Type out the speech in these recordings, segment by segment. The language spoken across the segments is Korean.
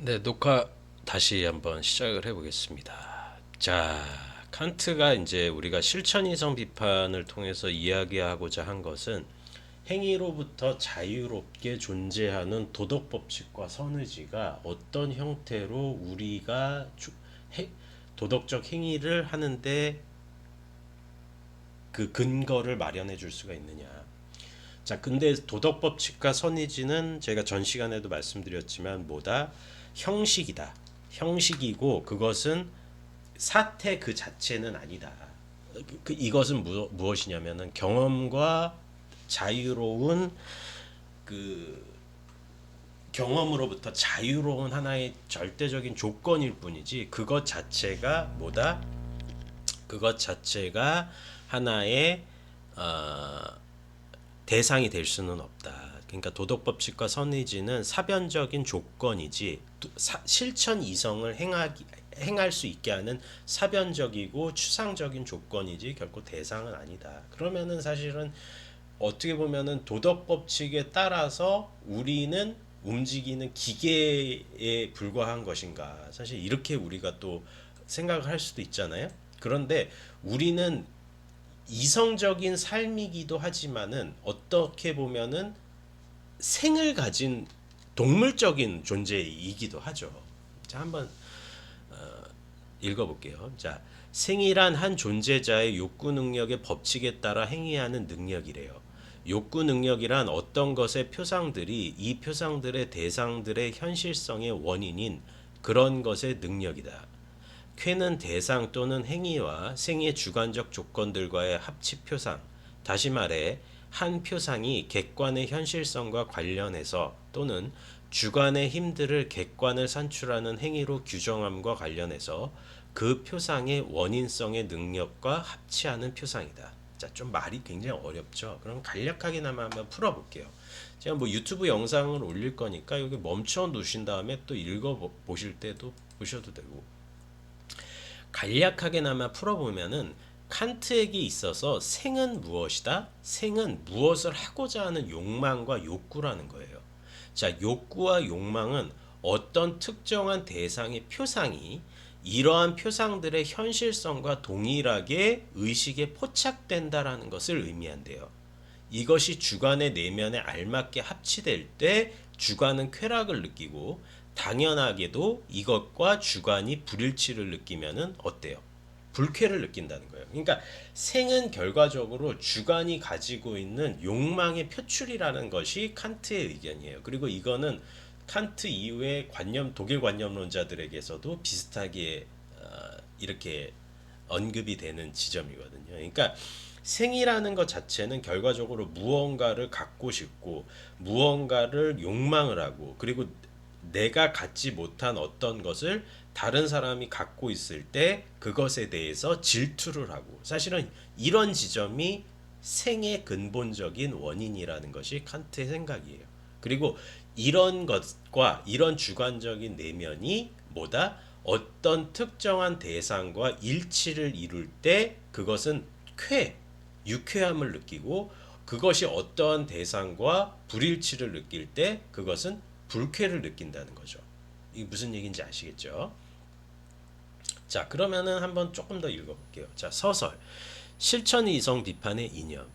네, 녹화 다시 한번 시작을 해보겠습니다. 자, 칸트가 이제 우리가 실천이성 비판을 통해서 이야기하고자 한 것은 행위로부터 자유롭게 존재하는 도덕 법칙과 선의지가 어떤 형태로 우리가 도덕적 행위를 하는데 그 근거를 마련해 줄 수가 있느냐. 자, 근데 도덕 법칙과 선의지는 제가 전 시간에도 말씀드렸지만 뭐다? 형식이다. 형식이고 그것은 사태 그 자체는 아니다. 이것은 무엇이냐면은 경험과 자유로운 그 경험으로부터 자유로운 하나의 절대적인 조건일 뿐이지 그것 자체가 뭐다? 그것 자체가 하나의 어, 대상이 될 수는 없다. 그러니까 도덕 법칙과 선의지는 사변적인 조건이지 실천 이성을 행할 수 있게 하는 사변적이고 추상적인 조건이지 결코 대상은 아니다. 그러면은 사실은 어떻게 보면은 도덕 법칙에 따라서 우리는 움직이는 기계에 불과한 것인가? 사실 이렇게 우리가 또 생각을 할 수도 있잖아요. 그런데 우리는 이성적인 삶이기도 하지만은 어떻게 보면은 생을 가진 동물적인 존재이기도 하죠. 자, 한번 읽어볼게요. 자, 생이란 한 존재자의 욕구 능력의 법칙에 따라 행위하는 능력이래요. 욕구 능력이란 어떤 것의 표상들이 이 표상들의 대상들의 현실성의 원인인 그런 것의 능력이다. 쾌는 대상 또는 행위와 생의 주관적 조건들과의 합치 표상, 다시 말해 한 표상이 객관의 현실성과 관련해서 또는 주관의 힘들을 객관을 산출하는 행위로 규정함과 관련해서 그 표상의 원인성의 능력과 합치하는 표상이다. 자, 좀 말이 굉장히 어렵죠. 그럼 간략하게나마 한번 풀어볼게요. 제가 뭐 유튜브 영상을 올릴 거니까 여기 멈춰 놓으신 다음에 또 읽어 보실 때도 보셔도 되고 간략하게나마 풀어보면은 칸트에게 있어서 생은 무엇이다? 생은 무엇을 하고자 하는 욕망과 욕구라는 거예요. 자, 욕구와 욕망은 어떤 특정한 대상의 표상이 이러한 표상들의 현실성과 동일하게 의식에 포착된다라는 것을 의미한대요. 이것이 주관의 내면에 알맞게 합치될 때 주관은 쾌락을 느끼고 당연하게도 이것과 주관이 불일치를 느끼면은 어때요? 불쾌를 느낀다는 거예요. 그러니까 생은 결과적으로 주관이 가지고 있는 욕망의 표출이라는 것이 칸트의 의견이에요. 그리고 이거는 칸트 이후의 독일 관념론자들에게서도 비슷하게 이렇게 언급이 되는 지점이거든요. 그러니까 생이라는 것 자체는 결과적으로 무언가를 갖고 싶고 무언가를 욕망을 하고 그리고 내가 갖지 못한 어떤 것을 다른 사람이 갖고 있을 때 그것에 대해서 질투를 하고 사실은 이런 지점이 생의 근본적인 원인이라는 것이 칸트의 생각이에요. 그리고 이런 것과 이런 주관적인 내면이 뭐다? 어떤 특정한 대상과 일치를 이룰 때 그것은 유쾌함을 느끼고 그것이 어떠한 대상과 불일치를 느낄 때 그것은 불쾌를 느낀다는 거죠. 이게 무슨 얘기인지 아시겠죠? 자, 그러면은 한번 조금 더 읽어볼게요. 자, 서설. 실천 이성 비판의 이념.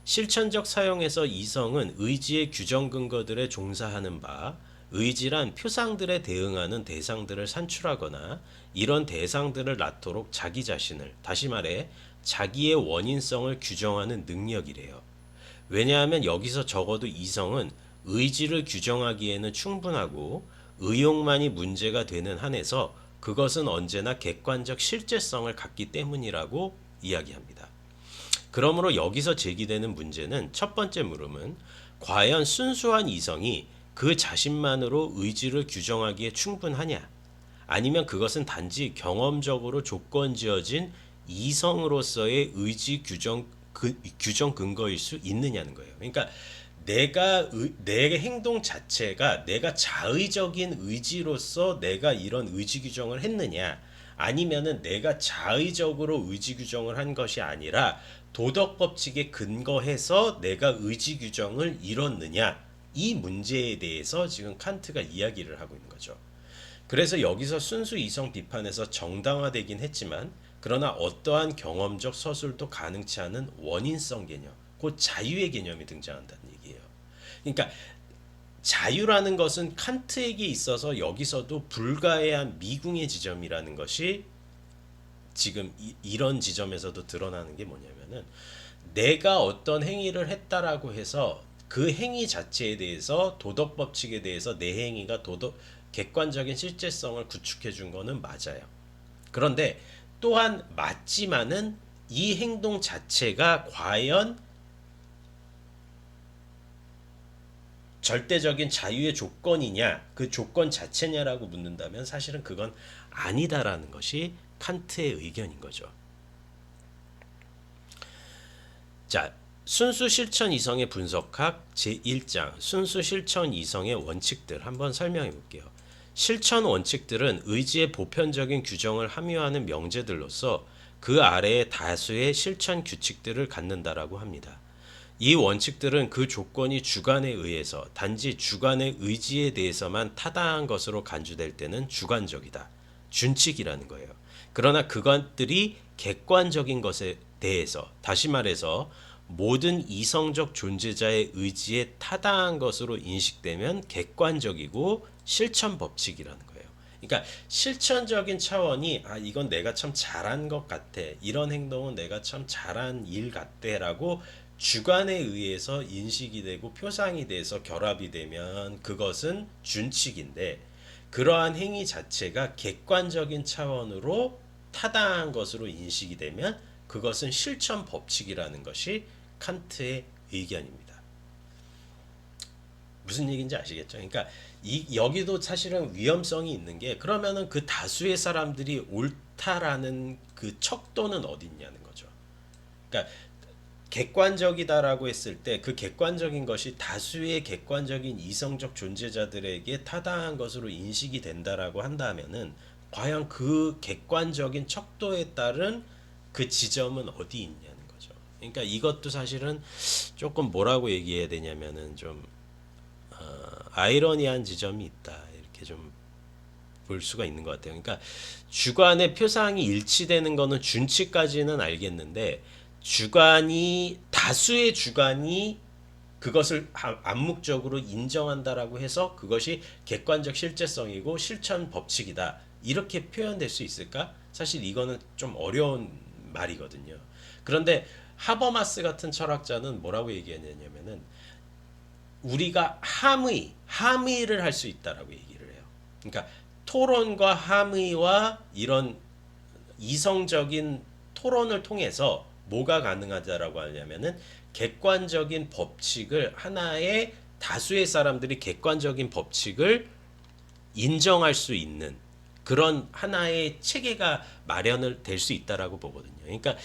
실천적 사용에서 이성은 의지의 규정 근거들에 종사하는 바, 의지란 표상들에 대응하는 대상들을 산출하거나 이런 대상들을 낳도록 자기 자신을, 다시 말해 자기의 원인성을 규정하는 능력이래요. 왜냐하면 여기서 적어도 이성은 의지를 규정하기에는 충분하고 의욕만이 문제가 되는 한에서 그것은 언제나 객관적 실제성을 갖기 때문이라고 이야기합니다. 그러므로 여기서 제기되는 문제는 첫 번째 물음은 과연 순수한 이성이 그 자신만으로 의지를 규정하기에 충분하냐? 아니면 그것은 단지 경험적으로 조건지어진 이성으로서의 의지 규정 근거일 수 있느냐는 거예요. 그러니까 내 행동 자체가 내가 자의적인 의지로서 내가 이런 의지 규정을 했느냐 아니면은 내가 자의적으로 의지 규정을 한 것이 아니라 도덕 법칙에 근거해서 내가 의지 규정을 이뤘느냐 이 문제에 대해서 지금 칸트가 이야기를 하고 있는 거죠. 그래서 여기서 순수 이성 비판에서 정당화되긴 했지만 그러나 어떠한 경험적 서술도 가능치 않은 원인성 개념, 곧 자유의 개념이 등장한다는 얘기예요. 그러니까 자유라는 것은 칸트에게 있어서 여기서도 불가해한 미궁의 지점이라는 것이 지금 이런 지점에서도 드러나는 게 뭐냐면은 내가 어떤 행위를 했다라고 해서 그 행위 자체에 대해서 도덕 법칙에 대해서 내 행위가 도덕 객관적인 실제성을 구축해 준 거는 맞아요. 그런데 또한 맞지만은 이 행동 자체가 과연 절대적인 자유의 조건이냐, 그 조건 자체냐라고 묻는다면 사실은 그건 아니다라는 것이 칸트의 의견인 거죠. 자, 순수 실천 이성의 분석학 제1장 순수 실천 이성의 원칙들 한번 설명해 볼게요. 실천 원칙들은 의지의 보편적인 규정을 함유하는 명제들로서 그 아래에 다수의 실천 규칙들을 갖는다라고 합니다. 이 원칙들은 그 조건이 주관에 의해서 단지 주관의 의지에 대해서만 타당한 것으로 간주될 때는 주관적이다. 준칙이라는 거예요. 그러나 그것들이 객관적인 것에 대해서 다시 말해서 모든 이성적 존재자의 의지에 타당한 것으로 인식되면 객관적이고 실천 법칙이라는 거예요. 그러니까 실천적인 차원이 이건 내가 참 잘한 것 같아. 이런 행동은 내가 참 잘한 일 같대라고 주관에 의해서 인식이 되고 표상이 돼서 결합이 되면 그것은 준칙인데 그러한 행위 자체가 객관적인 차원으로 타당한 것으로 인식이 되면 그것은 실천 법칙이라는 것이 칸트의 의견입니다. 무슨 얘기인지 아시겠죠? 그러니까 여기도 사실은 위험성이 있는 게 그러면은 그 다수의 사람들이 옳다라는 그 척도는 어디 있냐는 거죠. 그러니까 객관적이다라고 했을 때 그 객관적인 것이 다수의 객관적인 이성적 존재자들에게 타당한 것으로 인식이 된다라고 한다면은 과연 그 객관적인 척도에 따른 그 지점은 어디 있냐는 거죠. 그러니까 이것도 사실은 조금 뭐라고 얘기해야 되냐면은 좀 아이러니한 지점이 있다 이렇게 좀 볼 수가 있는 것 같아요. 그러니까 주관의 표상이 일치되는 거는 준칙까지는 알겠는데 다수의 주관이 그것을 암묵적으로 인정한다라고 해서 그것이 객관적 실제성이고 실천 법칙이다 이렇게 표현될 수 있을까? 사실 이거는 좀 어려운 말이거든요. 그런데 하버마스 같은 철학자는 뭐라고 얘기했냐면은 우리가 함의를 할 수 있다라고 얘기를 해요. 그러니까 토론과 함의와 이런 이성적인 토론을 통해서 뭐가 가능하다라고 하냐면은 객관적인 법칙을 하나의 다수의 사람들이 객관적인 법칙을 인정할 수 있는 그런 하나의 체계가 마련을 될 수 있다라고 보거든요. 그러니까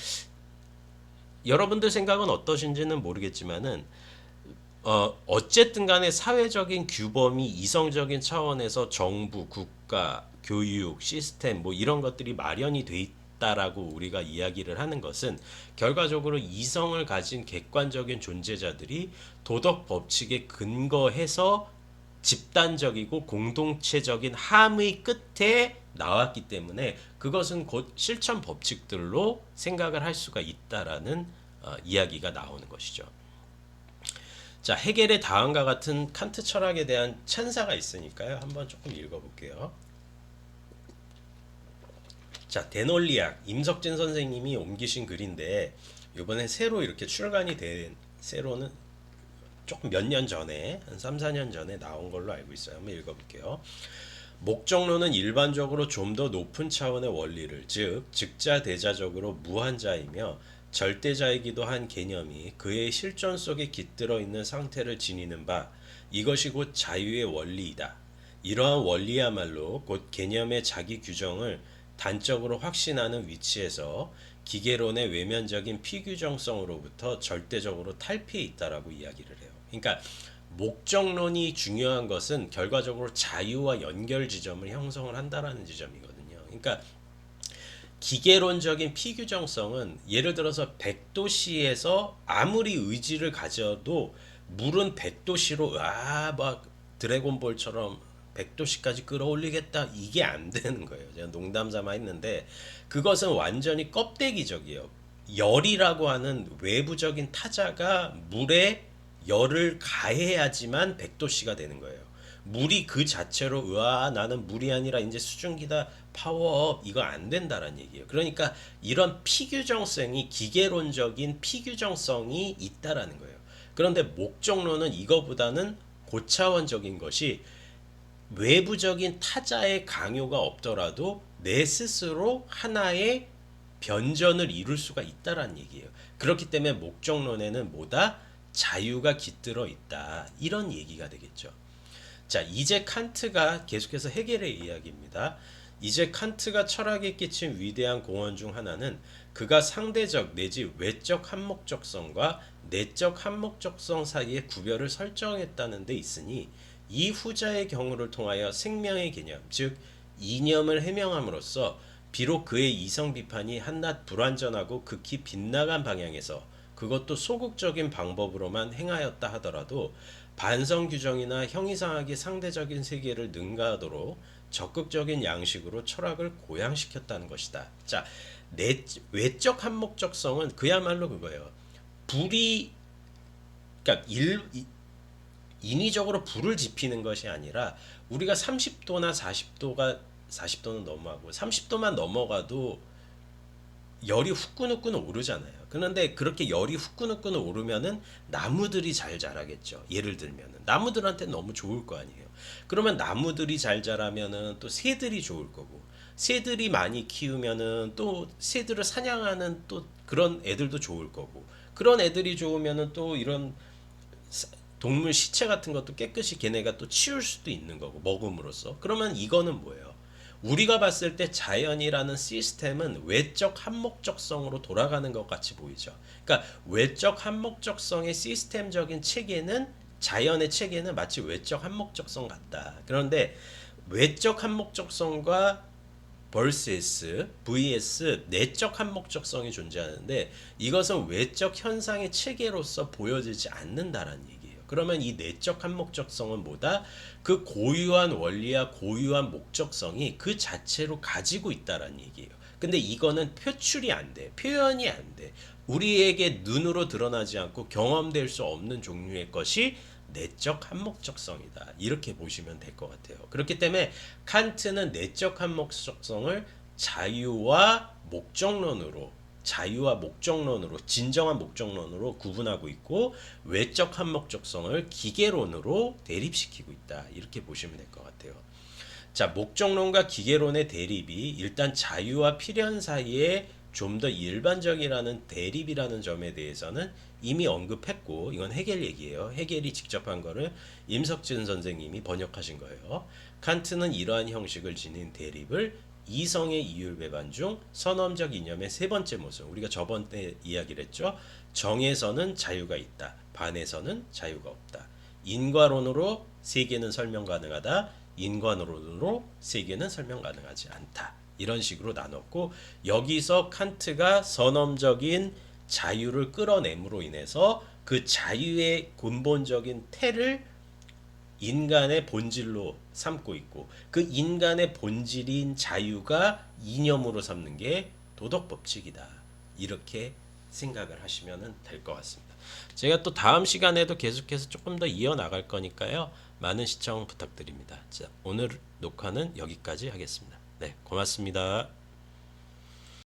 여러분들 생각은 어떠신지는 모르겠지만은 어쨌든 간에 사회적인 규범이 이성적인 차원에서 정부, 국가, 교육, 시스템 뭐 이런 것들이 마련이 돼 있다라고 우리가 이야기를 하는 것은 결과적으로 이성을 가진 객관적인 존재자들이 도덕 법칙에 근거해서 집단적이고 공동체적인 함의 끝에 나왔기 때문에 그것은 곧 실천 법칙들로 생각을 할 수가 있다라는 이야기가 나오는 것이죠. 자, 헤겔의 다음과 같은 칸트 철학에 대한 찬사가 있으니까요. 한번 조금 읽어볼게요. 자, 데놀리학 임석진 선생님이 옮기신 글인데 이번에 새로 이렇게 출간이 된 새로는 조금 몇 년 전에 한 3, 4년 전에 나온 걸로 알고 있어요. 한번 읽어볼게요. 목적론은 일반적으로 좀 더 높은 차원의 원리를 즉 즉자대자적으로 무한자이며 절대자이기도 한 개념이 그의 실존 속에 깃들어 있는 상태를 지니는 바 이것이 곧 자유의 원리이다. 이러한 원리야말로 곧 개념의 자기 규정을 단적으로 확신하는 위치에서 기계론의 외면적인 피규정성으로부터 절대적으로 탈피해 있다라고 이야기를 해요. 그러니까 목적론이 중요한 것은 결과적으로 자유와 연결 지점을 형성을 한다라는 지점이거든요. 그러니까 기계론적인 피규정성은 예를 들어서 100도씨에서 아무리 의지를 가져도 물은 100도씨로 막 드래곤볼처럼 100도씨까지 끌어올리겠다. 이게 안 되는 거예요. 제가 농담 삼아 했는데 그것은 완전히 껍데기적이에요. 열이라고 하는 외부적인 타자가 물에 열을 가해야지만 100도씨가 되는 거예요. 물이 그 자체로 으아 나는 물이 아니라 이제 수증기다 파워업 이거 안 된다라는 얘기예요. 그러니까 이런 피규정성이 기계론적인 피규정성이 있다라는 거예요. 그런데 목적론은 이거보다는 고차원적인 것이 외부적인 타자의 강요가 없더라도 내 스스로 하나의 변전을 이룰 수가 있다라는 얘기예요. 그렇기 때문에 목적론에는 뭐다? 자유가 깃들어 있다. 이런 얘기가 되겠죠. 자, 이제 칸트가 계속해서 해겔의 이야기입니다. 이제 칸트가 철학에 끼친 위대한 공헌 중 하나는 그가 상대적 내지 외적 한목적성과 내적 한목적성 사이의 구별을 설정했다는 데 있으니 이 후자의 경우를 통하여 생명의 개념, 즉 이념을 해명함으로써 비록 그의 이성 비판이 한낱 불완전하고 극히 빗나간 방향에서 그것도 소극적인 방법으로만 행하였다 하더라도 반성 규정이나 형이상하게 상대적인 세계를 능가하도록 적극적인 양식으로 철학을 고양시켰다는 것이다. 자, 외적 한목적성은 그야말로 그거예요. 불이 그러니까 인위적으로 불을 지피는 것이 아니라 우리가 30도나 40도는 너무하고 30도만 넘어가도 열이 후끈후끈 오르잖아요. 그런데 그렇게 열이 후끈후끈 오르면은 나무들이 잘 자라겠죠. 예를 들면은 나무들한테 너무 좋을 거 아니에요. 그러면 나무들이 잘 자라면은 또 새들이 좋을 거고 새들이 많이 키우면은 또 새들을 사냥하는 또 그런 애들도 좋을 거고 그런 애들이 좋으면은 또 이런 동물 시체 같은 것도 깨끗이 걔네가 또 치울 수도 있는 거고 먹음으로써. 그러면 이거는 뭐예요? 우리가 봤을 때 자연이라는 시스템은 외적 한목적성으로 돌아가는 것 같이 보이죠. 그러니까 외적 한목적성의 시스템적인 체계는 자연의 체계는 마치 외적 한목적성 같다. 그런데 외적 한목적성과 vs 내적 한목적성이 존재하는데 이것은 외적 현상의 체계로서 보여지지 않는다라는 얘기예요. 그러면 이 내적 한목적성은 뭐다? 그 고유한 원리와 고유한 목적성이 그 자체로 가지고 있다라는 얘기예요. 근데 이거는 표출이 안 돼. 표현이 안 돼. 우리에게 눈으로 드러나지 않고 경험될 수 없는 종류의 것이 내적 한목적성이다. 이렇게 보시면 될 것 같아요. 그렇기 때문에 칸트는 내적 한목적성을 자유와 목적론으로 진정한 목적론으로 구분하고 있고 외적 한목적성을 기계론으로 대립시키고 있다. 이렇게 보시면 될 것 같아요. 자, 목적론과 기계론의 대립이 일단 자유와 필연 사이에 좀 더 일반적이라는 대립이라는 점에 대해서는 이미 언급했고 이건 해겔 얘기예요. 해겔이 직접 한 거를 임석진 선생님이 번역하신 거예요. 칸트는 이러한 형식을 지닌 대립을 이성의 이율 배반 중 선험적 이념의 세 번째 모습 우리가 저번에 이야기를 했죠. 정에서는 자유가 있다. 반에서는 자유가 없다. 인과론으로 세계는 설명 가능하다. 인과론으로 세계는 설명 가능하지 않다. 이런 식으로 나눴고 여기서 칸트가 선험적인 자유를 끌어냄으로 인해서 그 자유의 근본적인 태를 인간의 본질로 삼고 있고 그 인간의 본질인 자유가 이념으로 삼는 게 도덕 법칙이다. 이렇게 생각을 하시면 될 것 같습니다. 제가 또 다음 시간에도 계속해서 조금 더 이어나갈 거니까요. 많은 시청 부탁드립니다. 자, 오늘 녹화는 여기까지 하겠습니다. 네, 고맙습니다.